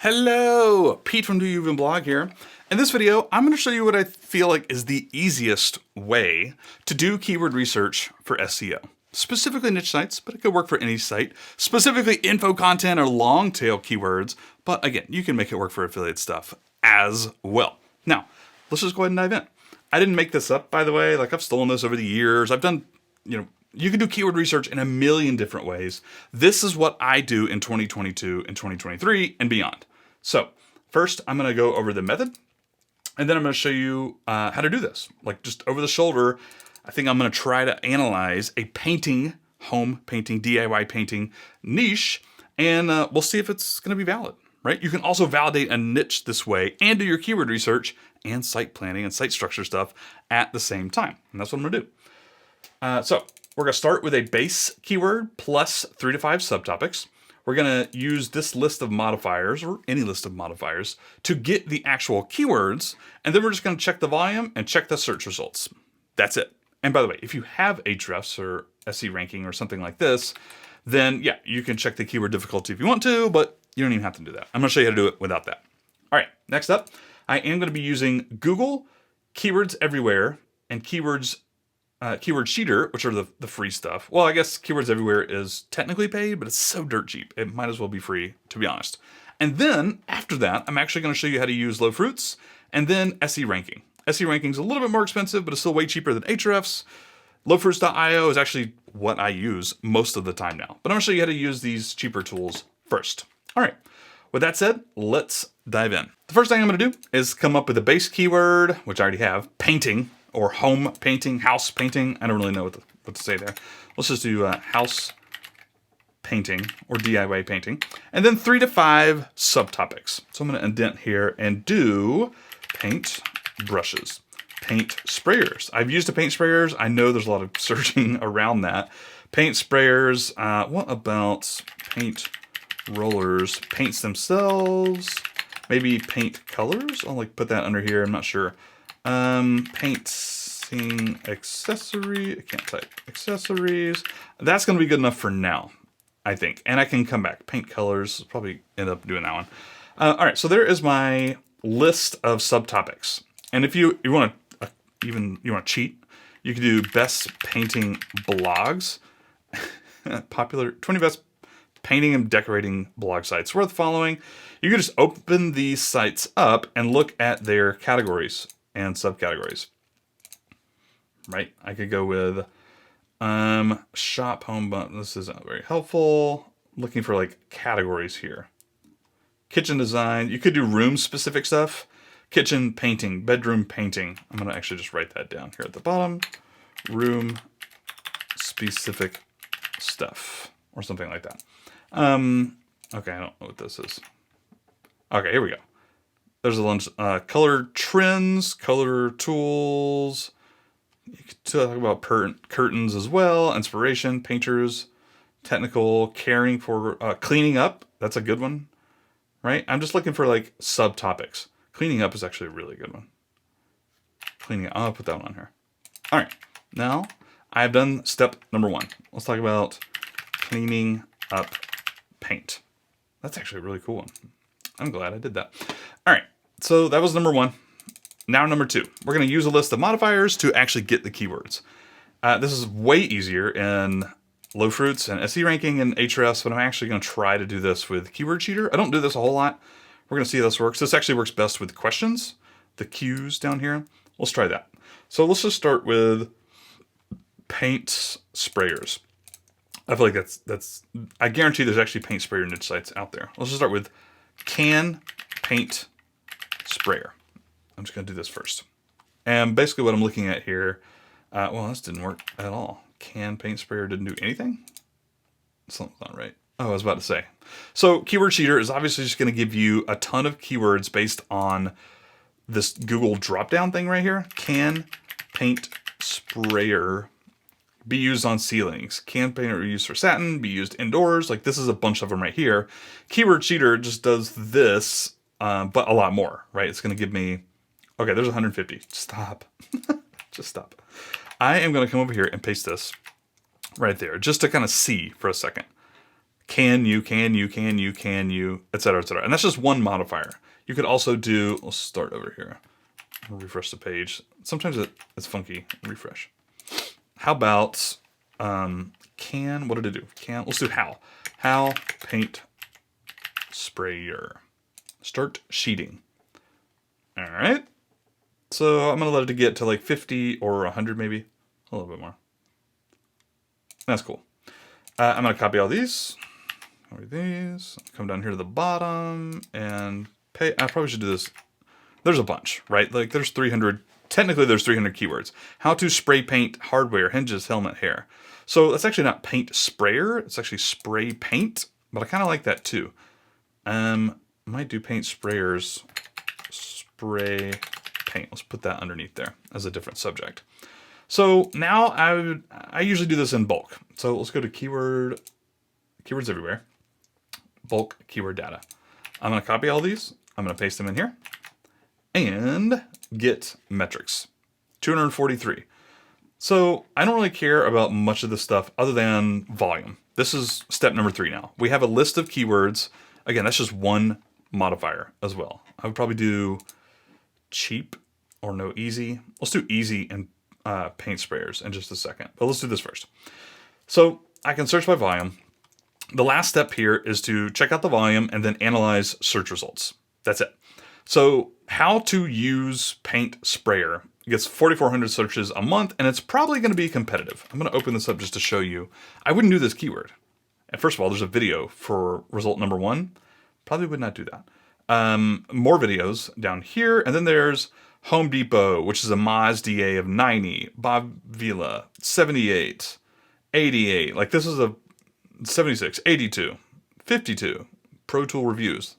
Hello, Pete from Do You Even Blog here. In this video, I'm going to show you what I feel like is the easiest way to do keyword research for SEO. Specifically niche sites, but it could work for any site. Specifically info content or long tail keywords, but again, you can make it work for affiliate stuff as well. Now, let's just go ahead and dive in. I didn't make this up, by the way. Like, I've stolen this over the years. I've done, you can do keyword research in a million different ways. This is what I do in 2022 and 2023 and beyond. So first, I'm going to go over the method, and then I'm going to show you how to do this. Like, just over the shoulder, I think I'm going to try to analyze a painting, home painting, DIY painting niche, and we'll see if it's going to be valid, right? You can also validate a niche this way and do your keyword research and site planning and site structure stuff at the same time. And that's what I'm going to do. So we're going to start with a base keyword plus 3 to 5 subtopics. We're going to use this list of modifiers, or any list of modifiers, to get the actual keywords, and then we're just going to check the volume and check the search results. That's it. And by the way, if you have Ahrefs or SE ranking or something like this, then yeah, you can check the keyword difficulty if you want to, but you don't even have to do that. I'm going to show you how to do it without that. All right, next up, I am going to be using Google, Keywords Everywhere, and Keyword Cheater, which are the free stuff. Well, I guess Keywords Everywhere is technically paid, but it's so dirt cheap. It might as well be free, to be honest. And then after that, I'm actually going to show you how to use Lowfruits and then SE Ranking. SE Ranking is a little bit more expensive, but it's still way cheaper than Ahrefs. Lowfruits.io is actually what I use most of the time now. But I'm going to show you how to use these cheaper tools first. All right. With that said, let's dive in. The first thing I'm going to do is come up with a base keyword, which I already have, painting. Or home painting, house painting. I don't really know what to say there. Let's just do house painting or DIY painting. And then 3 to 5 subtopics. So I'm going to indent here and do paint brushes, paint sprayers. I've used the paint sprayers. I know there's a lot of searching around that. Paint sprayers. What about paint rollers? Paints themselves. Maybe paint colors. I'll put that under here. I'm not sure. Painting accessory. I can't type accessories. That's going to be good enough for now, I think. And I can come back. Paint colors. Probably end up doing that one. All right. So there is my list of subtopics. And if you want to you want to cheat, you can do best painting blogs. Popular 20 best painting and decorating blog sites worth following. You can just open these sites up and look at their categories and subcategories, right? I could go with shop home button. This isn't very helpful. Looking for categories here. Kitchen design. You could do room specific stuff. Kitchen painting, bedroom painting. I'm going to actually just write that down here at the bottom. Room specific stuff or something like that. Okay, I don't know what this is. Okay, here we go. There's a bunch color trends, color tools. You could talk about curtains as well. Inspiration, painters, technical, caring for, cleaning up. That's a good one, right? I'm just looking for subtopics. Cleaning up is actually a really good one. Cleaning up, I'll put that one on here. All right, now I've done step number 1. Let's talk about cleaning up paint. That's actually a really cool one. I'm glad I did that. All right, so that was number 1. Now number 2. We're going to use a list of modifiers to actually get the keywords. This is way easier in Lowfruits and SE Ranking and Ahrefs, but I'm actually going to try to do this with Keyword Cheater. I don't do this a whole lot. We're going to see how this works. This actually works best with questions, the Qs down here. Let's try that. So let's just start with paint sprayers. I feel like that's I guarantee there's actually paint sprayer niche sites out there. Let's just start with can paint sprayer. I'm just going to do this first. And basically what I'm looking at here, well, this didn't work at all. Can paint sprayer didn't do anything? Something's not right. Oh, I was about to say. So Keyword Cheater is obviously just going to give you a ton of keywords based on this Google drop-down thing right here. Can paint sprayer be used on ceilings? Can paint be used for satin? Be used indoors? This is a bunch of them right here. Keyword Cheater just does this, but a lot more, right? It's going to give me, okay, there's 150. Stop. Just stop. I am going to come over here and paste this right there just to kind of see for a second. can you, etc., etc. And that's just one modifier. You could also do, let's start over here. Refresh the page. Sometimes it's funky. Refresh. How about can, what did it do? Can, let's do how paint sprayer. Start sheeting. All right. So I'm going to let it get to like 50 or 100 maybe. A little bit more. That's cool. I'm going to copy all these. Come down here to the bottom and pay. I probably should do this. There's a bunch, right? Like there's 300. Technically, there's 300 keywords. How to spray paint hardware, hinges, helmet, hair. So that's actually not paint sprayer. It's actually spray paint, but I kind of like that too. Might do paint sprayers, spray paint. Let's put that underneath there as a different subject. So now I usually do this in bulk. So let's go to keywords everywhere, bulk keyword data. I'm going to copy all these. I'm going to paste them in here and get metrics, 243. So I don't really care about much of this stuff other than volume. This is step number 3 now. We have a list of keywords. Again, that's just one modifier as well. I would probably do cheap or no easy. Let's do easy and paint sprayers in just a second. But let's do this first. So I can search by volume. The last step here is to check out the volume and then analyze search results. That's it. So how to use paint sprayer gets 4,400 searches a month, and it's probably going to be competitive. I'm going to open this up just to show you. I wouldn't do this keyword. And first of all, there's a video for result number 1. Probably would not do that. More videos down here, and then there's Home Depot, which is a Moz DA of 90, Bob Vila 78, 88. Like this is a 76, 82, 52, Pro Tool reviews.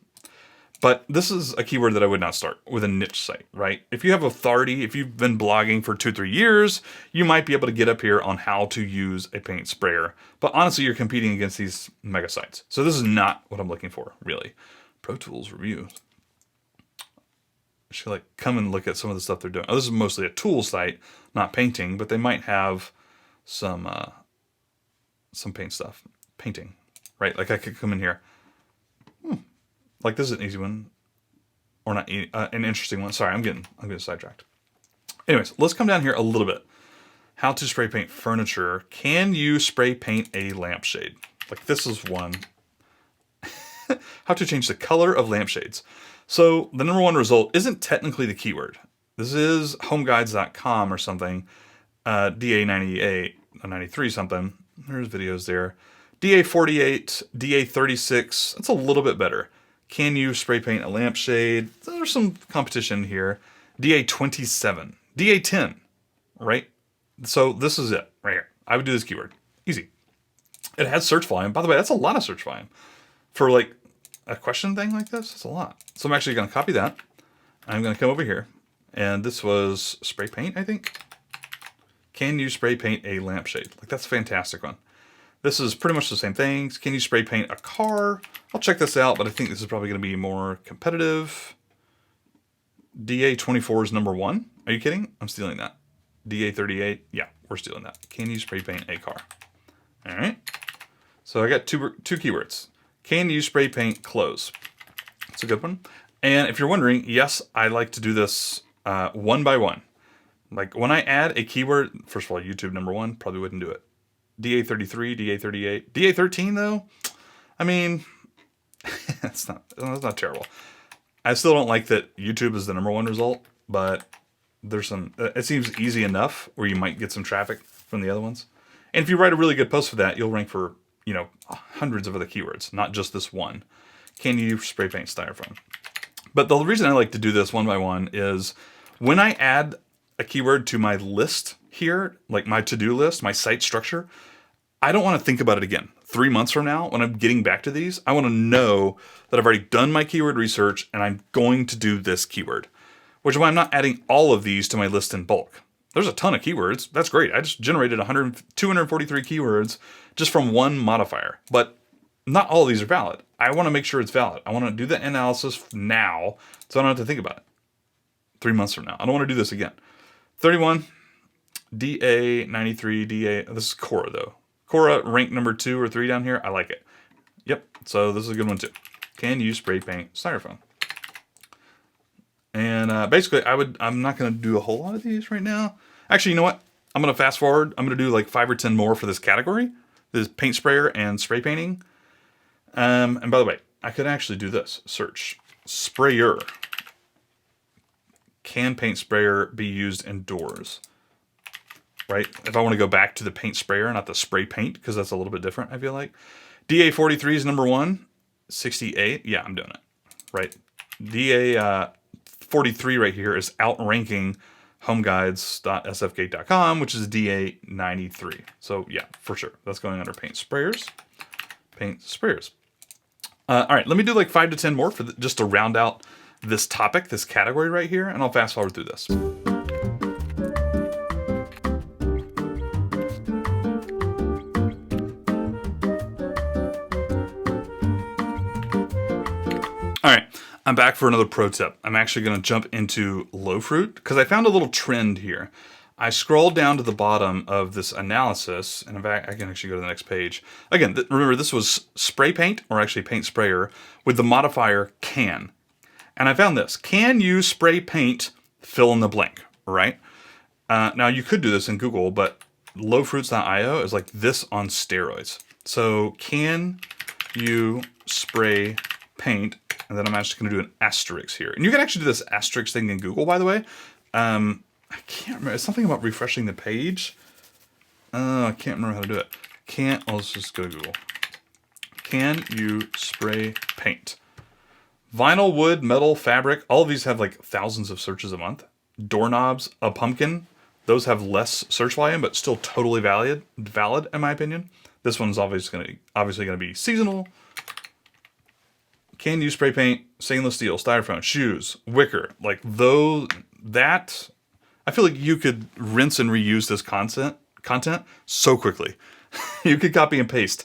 But this is a keyword that I would not start with a niche site, right? If you have authority, if you've been blogging for 2-3 years, you might be able to get up here on how to use a paint sprayer. But honestly, you're competing against these mega sites. So this is not what I'm looking for, really. Pro Tools reviews. I should like come and look at some of the stuff they're doing. Oh, this is mostly a tool site, not painting, but they might have some paint stuff. Painting, right? Like I could come in here. Like this is an easy one, or not an interesting one. Sorry, I'm getting sidetracked. Anyways, let's come down here a little bit. How to spray paint furniture. Can you spray paint a lampshade? Like this is one. How to change the color of lampshades. So the number 1 result isn't technically the keyword. This is homeguides.com or something. DA98, 93 something. There's videos there. DA48, DA36. That's a little bit better. Can you spray paint a lampshade? There's some competition here. DA27, DA10, right? So this is it right here. I would do this keyword. Easy. It has search volume. By the way, that's a lot of search volume. For like a question thing like this, it's a lot. So I'm actually going to copy that. I'm going to come over here. And this was spray paint, I think. Can you spray paint a lampshade? Like that's a fantastic one. This is pretty much the same things. Can you spray paint a car? I'll check this out, but I think this is probably going to be more competitive. DA24 is number 1. Are you kidding? I'm stealing that. DA38, yeah, we're stealing that. Can you spray paint a car? All right. So I got two keywords. Can you spray paint clothes? That's a good one. And if you're wondering, yes, I like to do this one by one. Like when I add a keyword, first of all, YouTube number 1, probably wouldn't do it. DA33, DA38, DA13 though, I mean, it's not terrible. I still don't like that YouTube is the number 1 result, but there's some, it seems easy enough where you might get some traffic from the other ones. And if you write a really good post for that, you'll rank for, hundreds of other keywords, not just this one. Can you spray paint styrofoam? But the reason I like to do this one by one is when I add a keyword to my list here, like my to-do list, my site structure, I don't want to think about it again. 3 months from now, when I'm getting back to these, I want to know that I've already done my keyword research and I'm going to do this keyword, which is why I'm not adding all of these to my list in bulk. There's a ton of keywords. That's great. I just generated 243 keywords just from one modifier, but not all of these are valid. I want to make sure it's valid. I want to do the analysis now so I don't have to think about it 3 months from now. I don't want to do this again. 31, DA93, DA, this is Quora though. Quora ranked number 2 or 3 down here. I like it. Yep. So this is a good one too. Can you spray paint styrofoam? And basically, I'm not going to do a whole lot of these right now. Actually, you know what? I'm going to fast forward. I'm going to do like 5 or 10 more for this category. This paint sprayer and spray painting. And by the way, I could actually do this. Search sprayer. Can paint sprayer be used indoors? Right? If I want to go back to the paint sprayer, not the spray paint, because that's a little bit different, I feel like. DA43 is number 1. 68. Yeah, I'm doing it. Right? DA43 right here is outranking homeguides.sfgate.com, which is DA93. So yeah, for sure. That's going under paint sprayers. Paint sprayers. All right, let me do like 5 to 10 more for just to round out this topic, this category right here, and I'll fast forward through this. All right, I'm back for another pro tip. I'm actually going to jump into low fruit because I found a little trend here. I scrolled down to the bottom of this analysis, and in fact, I can actually go to the next page. Again, remember, this was spray paint, or actually paint sprayer, with the modifier can. And I found this. Can you spray paint fill in the blank, right? Now, you could do this in Google, but lowfruits.io is like this on steroids. So, can you spray paint? And then I'm actually going to do an asterisk here. And you can actually do this asterisk thing in Google, by the way. I can't remember. It's something about refreshing the page. I can't remember how to do it. Let's just go to Google. Can you spray paint? Vinyl, wood, metal, fabric. All of these have like thousands of searches a month. Doorknobs, a pumpkin. Those have less search volume, but still totally valid in my opinion. This one's obviously going to be seasonal. Can you spray paint stainless steel, styrofoam, shoes, wicker? Like those, that, I feel like you could rinse and reuse this content so quickly. You could copy and paste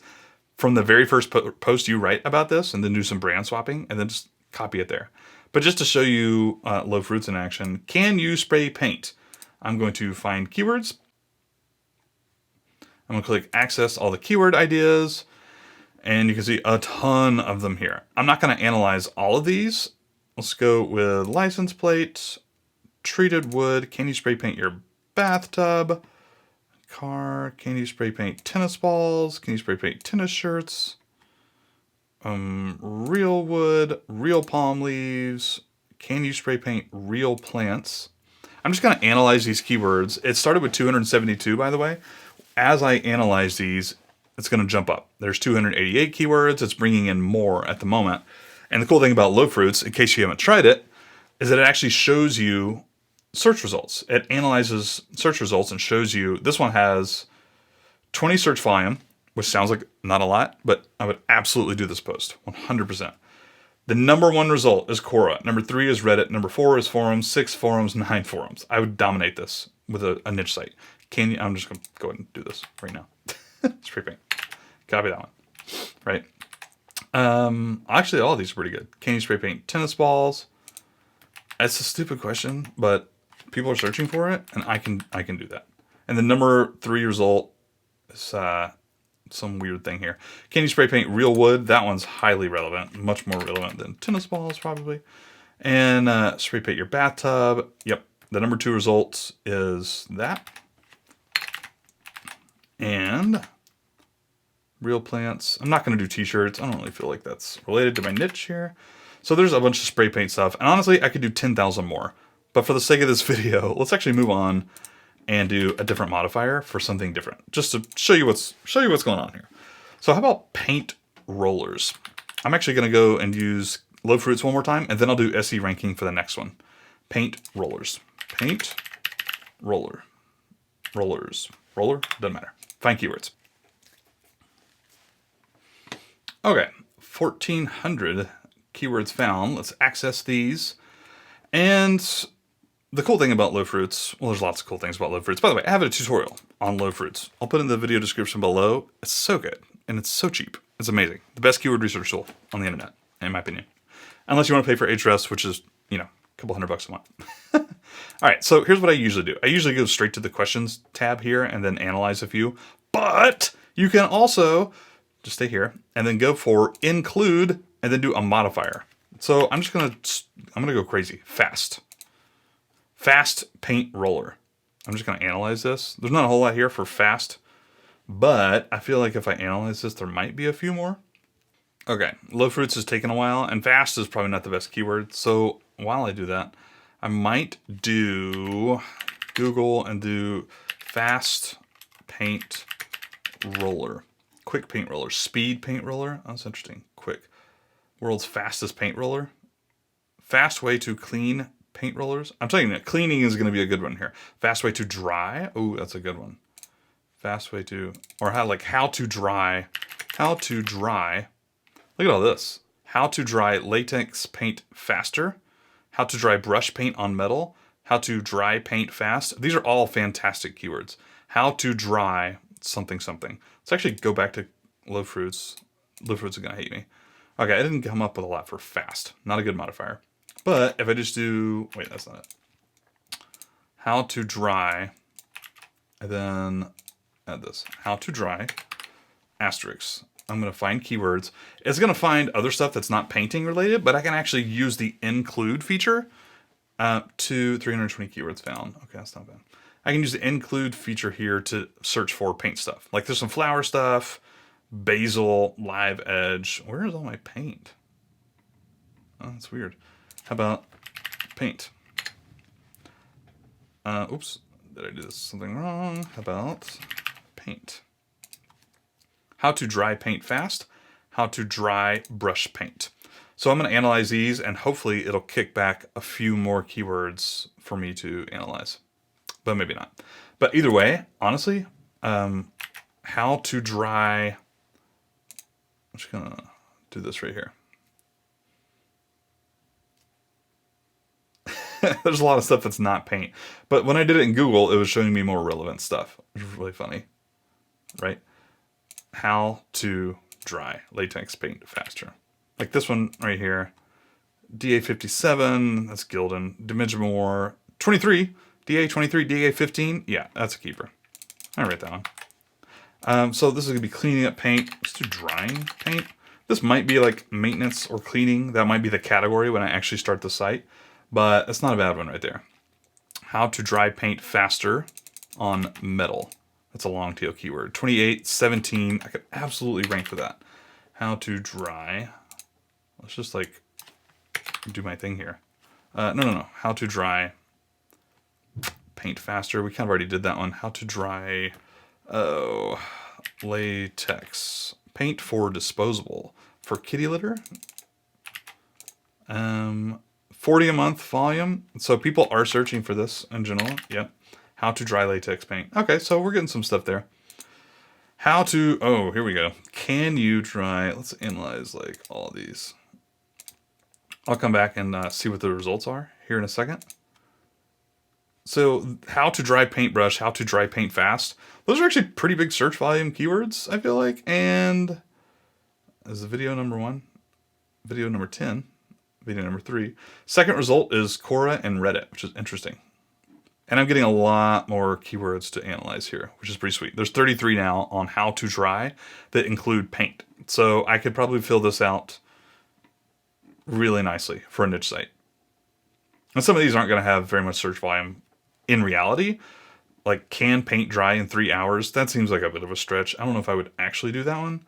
from the very first post you write about this and then do some brand swapping and then just copy it there. But just to show you low fruits in action, can you spray paint? I'm going to find keywords. I'm going to click access all the keyword ideas. And you can see a ton of them here. I'm not going to analyze all of these. Let's go with license plate, treated wood. Can you spray paint your bathtub? Car. Can you spray paint tennis balls? Can you spray paint tennis shirts? Real wood, real palm leaves. Can you spray paint real plants? I'm just going to analyze these keywords. It started with 272, by the way. As I analyze these, it's going to jump up. There's 288 keywords. It's bringing in more at the moment. And the cool thing about low fruits, in case you haven't tried it, is that it actually shows you search results. It analyzes search results and shows you, this one has 20 search volume, which sounds like not a lot, but I would absolutely do this post, 100%. The number 1 result is Quora. Number 3 is Reddit. Number 4 is forums. 6 forums, 9 forums. I would dominate this with a niche site. I'm just going to go ahead and do this right now. Spray paint. Copy that one. Right. Actually, all of these are pretty good. Can you spray paint tennis balls? It's a stupid question, but people are searching for it, and I can do that. And the number 3 result is some weird thing here. Can you spray paint real wood? That one's highly relevant, much more relevant than tennis balls probably. And spray paint your bathtub. Yep. The number 2 result is that. And real plants. I'm not going to do t-shirts. I don't really feel like that's related to my niche here. So there's a bunch of spray paint stuff. And honestly, I could do 10,000 more. But for the sake of this video, let's actually move on and do a different modifier for something different. Just to show you what's going on here. So how about paint rollers? I'm actually going to go and use low fruits one more time, and then I'll do SE ranking for the next one. Paint rollers. Paint roller. Rollers. Roller? Doesn't matter. Find keywords. Okay, 1,400 keywords found. Let's access these. And the cool thing about low fruits, well, there's lots of cool things about low fruits. By the way, I have a tutorial on low fruits. I'll put it in the video description below. It's so good, and it's so cheap. It's amazing. The best keyword research tool on the internet, in my opinion. Unless you want to pay for Ahrefs, which is, a couple $100 a month. All right, so here's what I usually do. I usually go straight to the questions tab here and then analyze a few. But you can also just stay here, and then go for include, and then do a modifier. So I'm gonna go crazy. Fast paint roller. I'm just gonna analyze this. There's not a whole lot here for fast, but I feel like if I analyze this, there might be a few more. Okay, low fruits is taking a while, and fast is probably not the best keyword. So while I do that, I might do Google and do fast paint roller. Quick paint roller. Speed paint roller. Oh, that's interesting. Quick. World's fastest paint roller. Fast way to clean paint rollers. I'm telling you, cleaning is going to be a good one here. Fast way to dry. Oh, that's a good one. Fast way to, or how to dry. How to dry. Look at all this. How to dry latex paint faster. How to dry brush paint on metal. How to dry paint fast. These are all fantastic keywords. How to dry something something. Let's actually go back to low fruits. Low fruits are going to hate me. Okay, I didn't come up with a lot for fast. Not a good modifier. But if I just do, wait, that's not it. How to dry, and then add this. How to dry, asterisk. I'm going to find keywords. It's going to find other stuff that's not painting related, but I can actually use the include feature to 320 keywords found. Okay, that's not bad. I can use the include feature here to search for paint stuff. Like there's some flower stuff, basil, live edge. Where is all my paint? Oh, that's weird. How about paint? Oops, did I do something wrong? How about paint? How to dry paint fast. How to dry brush paint. So I'm going to analyze these, and hopefully it'll kick back a few more keywords for me to analyze. But maybe not. But either way, honestly, how to dry. I'm just going to do this right here. There's a lot of stuff that's not paint. But when I did it in Google, it was showing me more relevant stuff. Which was really funny. Right? How to dry latex paint faster. Like this one right here. DA57, that's Gildan. Dimension War 23. DA23, DA15. Yeah, that's a keeper. I write that one. So this is going to be cleaning up paint. Let's do drying paint. This might be like maintenance or cleaning. That might be the category when I actually start the site. But that's not a bad one right there. How to dry paint faster on metal. That's a long tail keyword. 28, 17. I could absolutely rank for that. How to dry. Let's just like do my thing here. No. How to dry paint faster. We kind of already did that one. How to dry latex paint for disposable for kitty litter. 40 a month volume. So people are searching for this in general. Yep. How to dry latex paint. Okay, so we're getting some stuff there. How to, oh, here we go. Can you dry, let's analyze like all these. I'll come back and see what the results are here in a second. So how to dry paintbrush, how to dry paint fast. Those are actually pretty big search volume keywords, I feel like. And is the video number 1? Video number 10. Video number 3. Second result is Quora and Reddit, which is interesting. And I'm getting a lot more keywords to analyze here, which is pretty sweet. There's 33 now on how to dry that include paint. So I could probably fill this out really nicely for a niche site. And some of these aren't going to have very much search volume in reality. Like, can paint dry in 3 hours? That seems like a bit of a stretch. I don't know if I would actually do that one.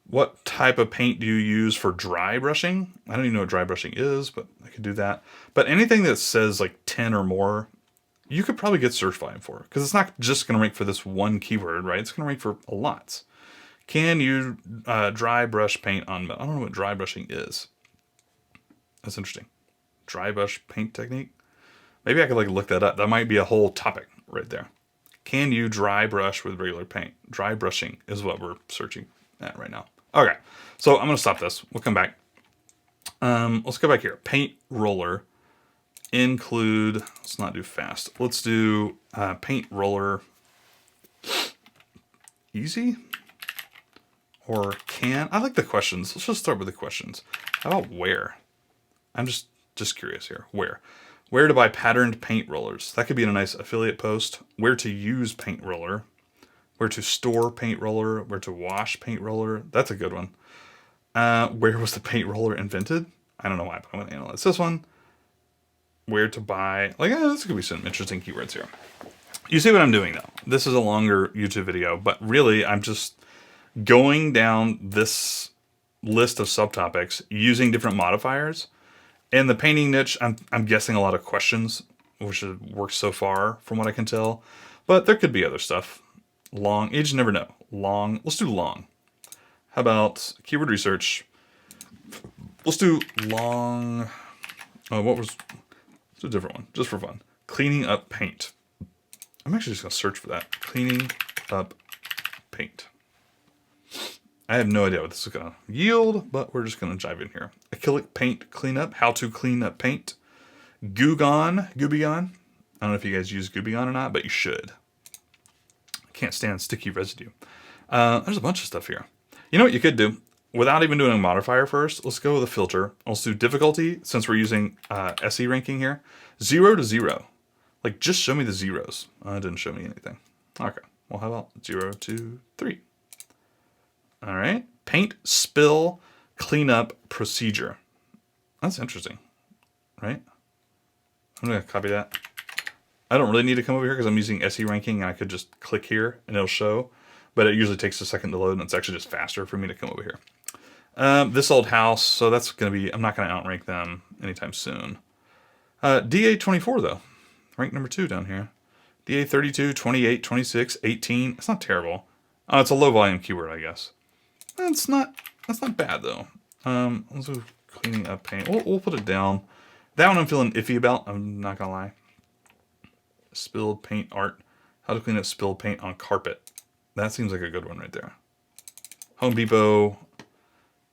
What type of paint do you use for dry brushing? I don't even know what dry brushing is, but I could do that. But anything that says like 10 or more, you could probably get search volume for. Because it's not just going to rank for this one keyword, right? It's going to rank for a lot. Can you dry brush paint on metal? I don't know what dry brushing is. That's interesting. Dry brush paint technique? Maybe I could like look that up. That might be a whole topic right there. Can you dry brush with regular paint? Dry brushing is what we're searching at right now. Okay, so I'm going to stop this. We'll come back. Let's go back here. Paint roller. Include, let's not do fast. Let's do paint roller easy or can. I like the questions. Let's just start with the questions. How about where? I'm just curious here. Where to buy patterned paint rollers? That could be in a nice affiliate post. Where to use paint roller. Where to store paint roller, where to wash paint roller. That's a good one. Where was the paint roller invented? I don't know why, but I'm going to analyze this one. Where to buy. Like, this could be some interesting keywords here. You see what I'm doing, though. This is a longer YouTube video, but really, I'm just going down this list of subtopics using different modifiers. In the painting niche, I'm guessing a lot of questions, which works so far from what I can tell. But there could be other stuff. Long, you just never know. Long, let's do long. How about keyword research? Let's do long. Oh, let's do a different one, just for fun. Cleaning up paint. I'm actually just going to search for that. Cleaning up paint. I have no idea what this is going to yield, but we're just going to dive in here. Acrylic paint cleanup. How to clean up paint. Goo-Gone. I don't know if you guys use Goo-Gone or not, but you should. I can't stand sticky residue. There's a bunch of stuff here. You know what you could do? Without even doing a modifier first, let's go with a filter. Let's do difficulty, since we're using SE ranking here. 0 to 0. Like, just show me the zeros. It didn't show me anything. Okay. Well, how about 0 to 3? All right. Paint, spill, cleanup, procedure. That's interesting, right? I'm going to copy that. I don't really need to come over here because I'm using SE ranking, and I could just click here and it'll show. But it usually takes a second to load, and it's actually just faster for me to come over here. This old house, so that's going to be, I'm not going to outrank them anytime soon. DA24, though. Rank number 2 down here. DA32, 28, 26, 18. It's not terrible. It's a low volume keyword, I guess. That's not bad, though. Let's do cleaning up paint. We'll put it down. That one I'm feeling iffy about, I'm not going to lie. Spilled paint art. How to clean up spilled paint on carpet. That seems like a good one right there. Home Depot.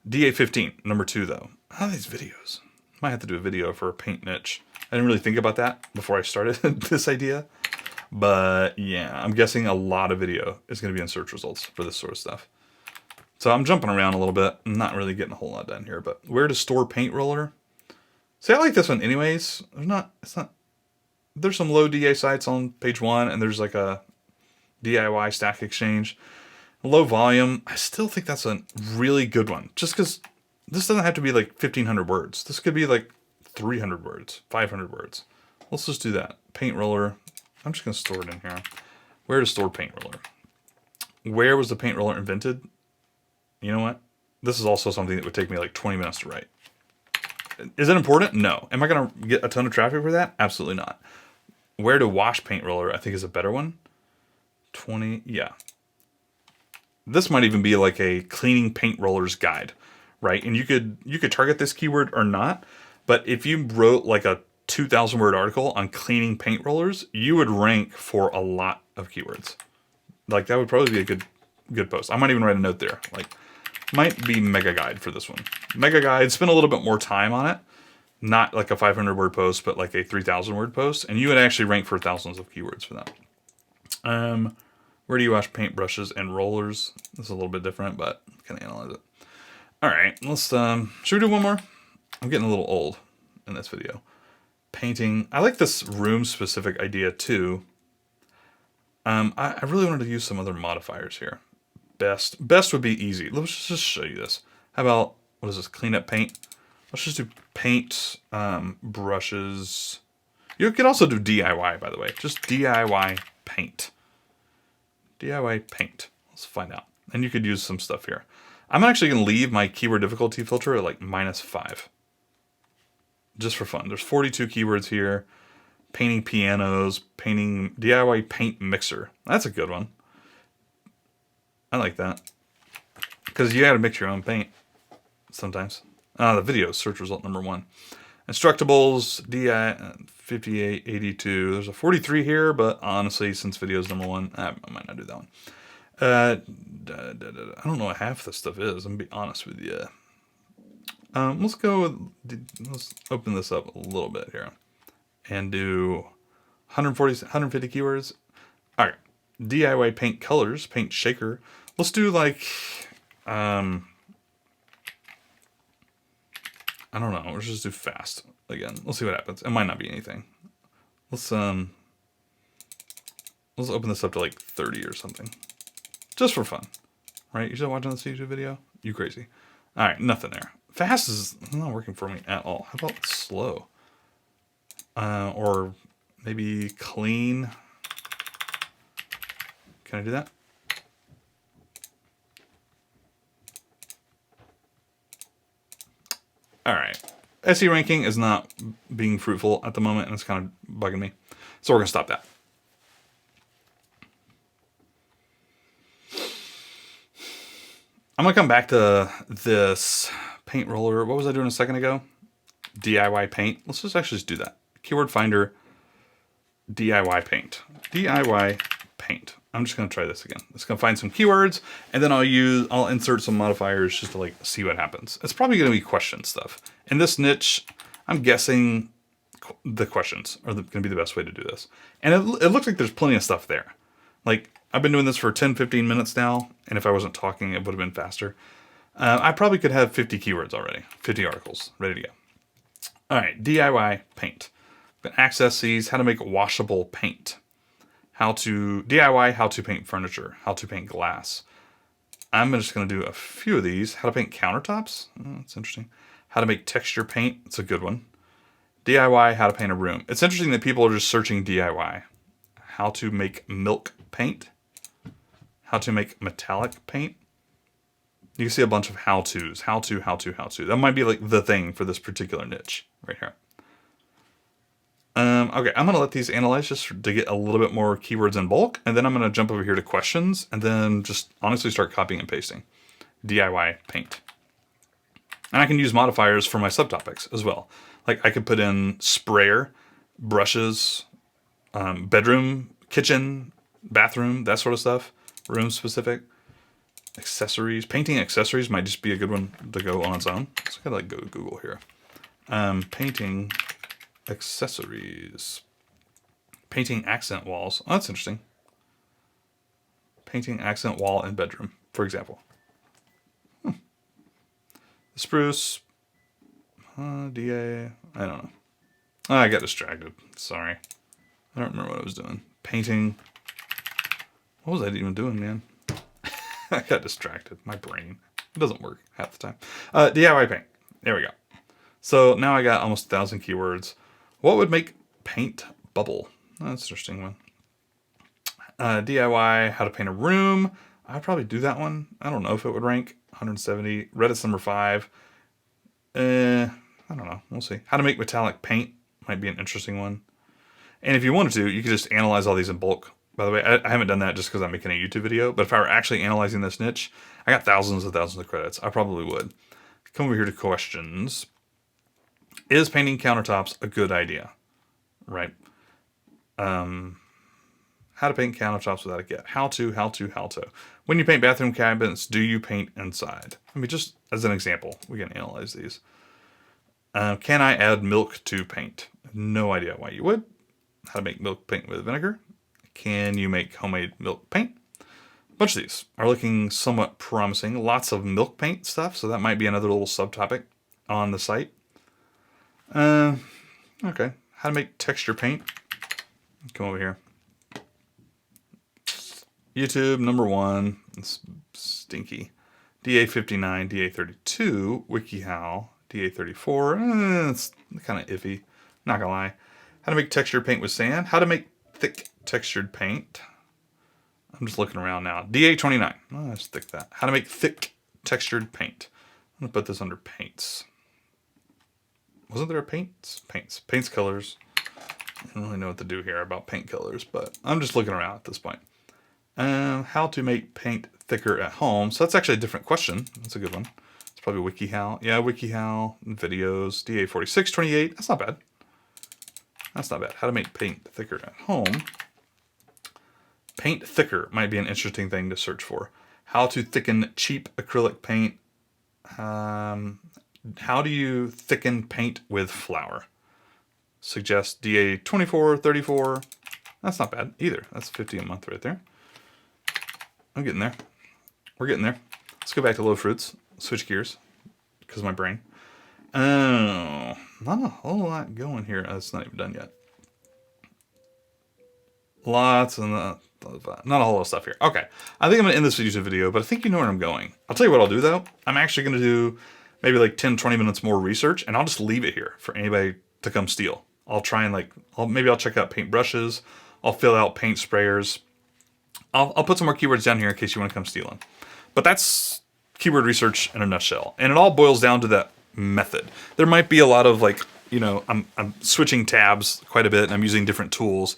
DA15, number 2, though. How are these videos? Might have to do a video for a paint niche. I didn't really think about that before I started this idea. But yeah, I'm guessing a lot of video is going to be in search results for this sort of stuff. So I'm jumping around a little bit. I'm not really getting a whole lot done here. But where to store paint roller? See, I like this one anyways. There's some low DA sites on page 1, and there's like a DIY Stack Exchange. Low volume. I still think that's a really good one. Just because this doesn't have to be like 1,500 words. This could be like 300 words, 500 words. Let's just do that. Paint roller. I'm just going to store it in here. Where to store paint roller? Where was the paint roller invented? You know what? This is also something that would take me like 20 minutes to write. Is it important? No. Am I going to get a ton of traffic for that? Absolutely not. Where to wash paint roller, I think, is a better one. 20, yeah. This might even be like a cleaning paint rollers guide, right? And you could target this keyword or not, but if you wrote like a 2,000 word article on cleaning paint rollers, you would rank for a lot of keywords. Like, that would probably be a good post. I might even write a note there. Like, might be mega guide for this one. Mega guide, spend a little bit more time on it. Not like a 500 word post, but like a 3,000 word post. And you would actually rank for thousands of keywords for that. Where do you wash paint brushes and rollers? This is a little bit different, but can analyze it. All right, let's, should we do one more? I'm getting a little old in this video. Painting. I like this room specific idea too. I really wanted to use some other modifiers here. Best would be easy. Let's just show you this. How about, what is this? Clean up paint. Let's just do paint, brushes. You could also do DIY, by the way. Just DIY paint. DIY paint. Let's find out. And you could use some stuff here. I'm actually going to leave my keyword difficulty filter at like -5. Just for fun. There's 42 keywords here. Painting pianos, painting, DIY paint mixer. That's a good one. I like that. Because you got to mix your own paint sometimes. The video, search result number 1. Instructables, DI 58, 82. There's a 43 here, but honestly, since video is number 1, I might not do that one. I don't know what half this stuff is. I'm going to be honest with you. Let's open this up a little bit here and do 150 keywords. All right. DIY paint colors, paint shaker. Let's do like, I don't know. Let's just do fast again. Let's see what happens. It might not be anything. Let's open this up to like 30 or something. just for fun, right? You still watching this YouTube video? You crazy. All right, nothing there. Fast is not working for me at all. How about slow? Or maybe clean. Can I do that? All right. SE ranking is not being fruitful at the moment, and it's kind of bugging me. So we're going to stop that. I'm going to come back to this paint roller. What was I doing a second ago? DIY paint. Let's just do that. Keyword finder, DIY paint. DIY paint. I'm just going to try this again. It's going to find some keywords, and then I'll insert some modifiers just to like see what happens. It's probably going to be question stuff. In this niche, I'm guessing the questions are going to be the best way to do this. And it looks like there's plenty of stuff there. Like, I've been doing this for 10, 15 minutes now, and if I wasn't talking, it would have been faster. I probably could have 50 keywords already, 50 articles ready to go. All right, DIY paint. Access these, how to make washable paint. How to DIY, how to paint furniture, how to paint glass. I'm just going to do a few of these. How to paint countertops. Oh, that's interesting. How to make texture paint. It's a good one. DIY, how to paint a room. It's interesting that people are just searching DIY. How to make milk paint. How to make metallic paint. You can see a bunch of how-tos. How to. That might be like the thing for this particular niche right here. Okay, I'm going to let these analyze just to get a little bit more keywords in bulk, and then I'm going to jump over here to questions, and then just honestly start copying and pasting. DIY paint. And I can use modifiers for my subtopics as well. Like I could put in sprayer, brushes, bedroom, kitchen, bathroom, that sort of stuff. Room specific. Accessories. Painting accessories might just be a good one to go on its own. So I gotta like go to Google here. Painting accessories. Painting accent walls. Oh, that's interesting. Painting accent wall in bedroom, for example. Spruce. DA. I don't know. I got distracted. Sorry. I don't remember what I was doing. Painting. What was I even doing, man? I got distracted. My brain. It doesn't work half the time. DIY paint. There we go. So now I got almost 1,000 keywords. What would make paint bubble? That's an interesting one. DIY, how to paint a room. I'd probably do that one. I don't know if it would rank. 170. Reddit's number 5. I don't know. We'll see. How to make metallic paint might be an interesting one. And if you wanted to, you could just analyze all these in bulk. By the way, I haven't done that just because I'm making a YouTube video. But if I were actually analyzing this niche, I got thousands and thousands of credits. I probably would. Come over here to questions. Is painting countertops a good idea? Right. How to paint countertops without a get. How to. When you paint bathroom cabinets, do you paint inside? I mean, just as an example, we can analyze these. Can I add milk to paint? No idea why you would. How to make milk paint with vinegar. Can you make homemade milk paint? A bunch of these are looking somewhat promising. Lots of milk paint stuff, so that might be another little subtopic on the site. Okay. How to make texture paint. Come over here. YouTube, number 1. It's stinky. DA59, DA32, WikiHow, DA34. It's kind of iffy. Not gonna lie. How to make texture paint with sand. How to make thick textured paint. I'm just looking around now. DA29. Oh, let's stick that. How to make thick textured paint. I'm gonna put this under paints. Wasn't there a paints? Paints colors. I don't really know what to do here about paint colors, but I'm just looking around at this point. How to make paint thicker at home. So that's actually a different question. That's a good one. It's probably WikiHow. Yeah, WikiHow, videos, DA46, 28. That's not bad. That's not bad. How to make paint thicker at home. Paint thicker might be an interesting thing to search for. How to thicken cheap acrylic paint. How do you thicken paint with flour? Suggest DA24, 34. That's not bad either. That's 50 a month right there. I'm getting there. We're getting there. Let's go back to low fruits. Switch gears because of my brain. Oh, not a whole lot going here. It's not even done yet. Lots and not a whole lot of stuff here. Okay, I think I'm gonna end this YouTube video, but I think you know where I'm going. I'll tell you what I'll do though. I'm actually gonna do maybe like 10, 20 minutes more research, and I'll just leave it here for anybody to come steal. I'll try and maybe I'll check out paint brushes. I'll fill out paint sprayers. I'll put some more keywords down here in case you want to come stealing. But that's keyword research in a nutshell. And it all boils down to that method. There might be a lot of I'm switching tabs quite a bit and I'm using different tools.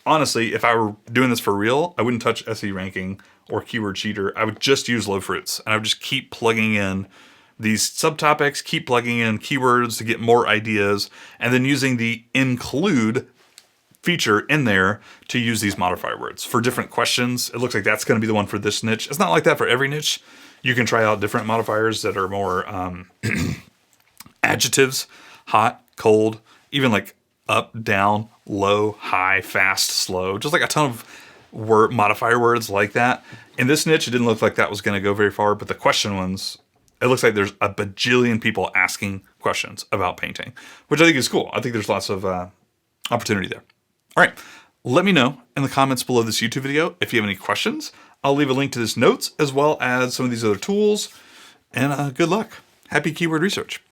Honestly, if I were doing this for real, I wouldn't touch SE ranking or keyword cheater. I would just use low fruits and I would just keep plugging in these subtopics, keep plugging in keywords to get more ideas, and then using the include feature in there to use these modifier words for different questions. It looks like that's going to be the one for this niche. It's not like that for every niche. You can try out different modifiers that are more adjectives, hot, cold, even like up, down, low, high, fast, slow, just like a ton of modifier words like that. In this niche, it didn't look like that was going to go very far, but the question ones, it looks like there's a bajillion people asking questions about painting, which I think is cool. I think there's lots of opportunity there. All right, let me know in the comments below this YouTube video if you have any questions. I'll leave a link to this notes as well as some of these other tools. And good luck. Happy keyword research.